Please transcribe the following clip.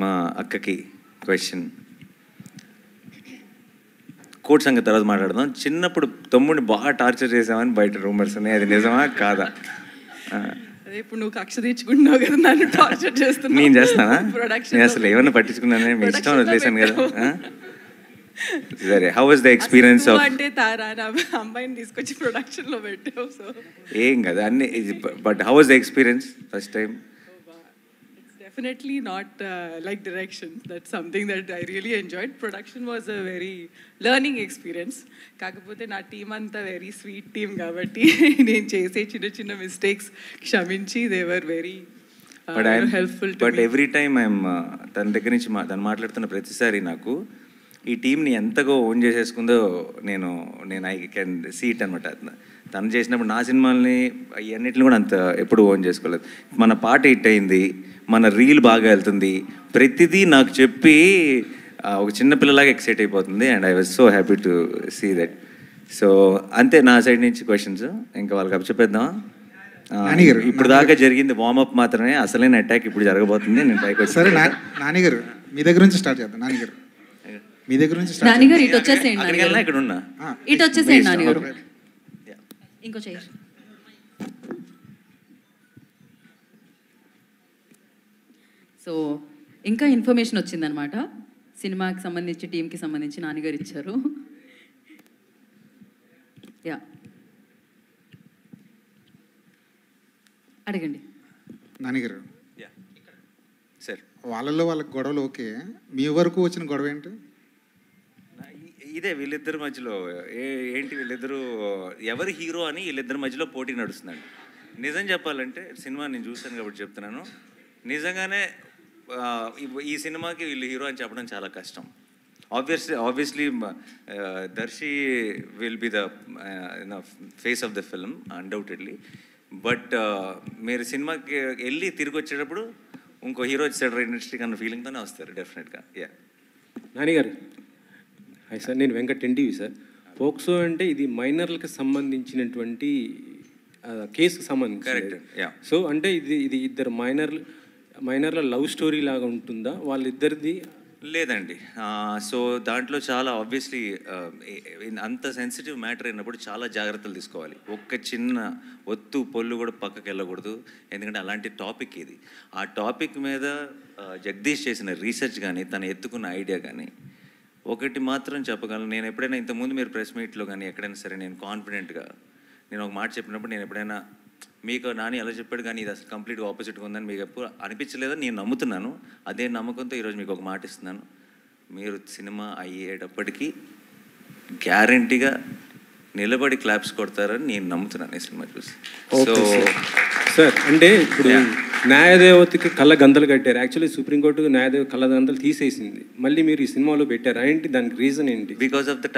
మా అక్కకి question. Court సంగతి తర్వాత మాట్లాడదాం. చిన్నప్పుడు తమ్ముడిని బాగా టార్చర్ చేసామని బయట రూమర్స్ ఉన్నాయి, అది నిజమా కాదా? ఇప్పుడు నువ్వు కక్ష తీర్చుకుంటున్నావు కదా, నన్ను టార్చర్ చేస్తున్నావు. నేను చేస్తానా? నేను అసలు ఏమన్నా పట్టించుకున్నాను, మీ ఇష్టం వదిలేసాను కదా. సరే, how was the experience of అంటే తారా అమ్మాయిని తీసుకొచ్చి ప్రొడక్షన్ లో పెట్టావు, సో ఏం కదా అన్ని. But how was the experience first time? Definitely not like direction. That's something that I really enjoyed. Production was a very learning experience. కాకపోతే నా టీమ్ అంతా వెరీ స్వీట్ టీమ్ కాబట్టి నేను చేసే చిన్న చిన్న మిస్టేక్స్ క్షమించి they were very helpful. But every time I'm తన దగ్గర నుంచి తను మాట్లాడుతున్న ప్రతిసారి నాకు ఈ టీంని ఎంతగా ఓన్ చేసేసుకుందో నేను ఐ కెన్ సీ ఇట్ అనమాట. తను చేసినప్పుడు నా సినిమాల్ని అన్నిటిని కూడా అంత ఎప్పుడు ఓన్ చేసుకోలేదు. మన పాట హిట్ అయింది, మన రీల్ బాగా వెళ్తుంది, ప్రతిదీ నాకు చెప్పి ఒక చిన్నపిల్లలాగా ఎక్సైట్ అయిపోతుంది. And I was so happy to see that. So అంతే నా సైడ్ నుంచి క్వశ్చన్స్. ఇంకా వాళ్ళకి అప్పచెప్పేద్దాం. ఇప్పుడు దాకా జరిగింది వార్మప్ మాత్రమే, అసలైన అటాక్ ఇప్పుడు జరగబోతుంది. నేను పైకి వచ్చి సరే నానిగారు మీ దగ్గర నుంచి స్టార్ట్ చేద్దాం. నానిగారు మీ దగ్గర నుంచి నానిగారు ఇటు వచ్చేసేయండి. ఇక్కడ ఉన్నా ఇటు వచ్చేసేయండి నానిగారు. ఇంకో చైర్. సో ఇంకా ఇన్ఫర్మేషన్ వచ్చిందనమాట, సినిమాకి సంబంధించి టీంకి సంబంధించి నాన్నగారు ఇచ్చారు. యా అడగండి నాన్నగారు. సార్, వాళ్ళల్లో వాళ్ళకి గొడవలు ఓకే, మీ వరకు వచ్చిన గొడవ ఏంటి? ఇదే వీళ్ళిద్దరి మధ్యలో ఏంటి, వీళ్ళిద్దరూ ఎవరు హీరో అని వీళ్ళిద్దరి మధ్యలో పోటీ నడుస్తుందండి. నిజం చెప్పాలంటే సినిమా నేను చూశాను కాబట్టి చెప్తున్నాను, నిజంగానే ఈ సినిమాకి వీళ్ళు హీరో అని చెప్పడం చాలా కష్టం. Obviously Darshi will be the face of the film undoubtedly. But మీరు సినిమాకి వెళ్ళి తిరిగి వచ్చేటప్పుడు ఇంకో హీరో వచ్చాడు ఇండస్ట్రీ కన్నా ఫీలింగ్తోనే వస్తారు డెఫినెట్గా. యా నానిగారు. హాయ్ సార్, నేను వెంకట్ ఎన్టీవీ సార్. పోక్సో అంటే ఇది మైనర్లకు సంబంధించినటువంటి కేసుకు సంబంధించి. కరెక్ట్. యా. సో అంటే ఇది ఇద్దరు మైనర్ల లవ్ స్టోరీ లాగా ఉంటుందా వాళ్ళిద్దరిది? లేదండి. సో దాంట్లో చాలా ఆబ్వియస్లీ అంత సెన్సిటివ్ మ్యాటర్ అయినప్పుడు చాలా జాగ్రత్తలు తీసుకోవాలి. ఒక్క చిన్న ఒత్తు పొల్లు కూడా పక్కకి వెళ్ళకూడదు, ఎందుకంటే అలాంటి టాపిక్ ఇది. ఆ టాపిక్ మీద జగదీష్ చేసిన రీసెర్చ్ కానీ తను ఎత్తుకున్న ఐడియా కానీ ఒకటి మాత్రం చెప్పగలను. నేను ఎప్పుడైనా ఇంతకుముందు మీరు ప్రెస్ మీట్లో కానీ ఎక్కడైనా సరే నేను కాన్ఫిడెంట్గా నేను ఒక మాట చెప్పినప్పుడు నేను ఎప్పుడైనా మీకు నాని ఎలా చెప్పాడు కానీ ఇది అసలు కంప్లీట్గా ఆపోజిట్గా ఉందని మీకు ఎప్పుడు అనిపించలేదని నేను నమ్ముతున్నాను. అదే నమ్మకంతో ఈరోజు మీకు ఒక మాట ఇస్తున్నాను. మీరు సినిమా అయ్యేటప్పటికీ గ్యారంటీగా నిలబడి క్లాప్స్ కొడతారని నేను నమ్ముతున్నాను ఈ సినిమా చూసి. సో సార్ అంటే ఇప్పుడు న్యాయదేవతకి కళ్ళ గంతలు కట్టారు. యాక్చువల్లీ సుప్రీంకోర్టు న్యాయదేవ కళ్ళ గంతలు తీసేసింది, మళ్ళీ మీరు ఈ సినిమాలో పెట్టారు ఏంటి, దానికి రీజన్ ఏంటి? Because of the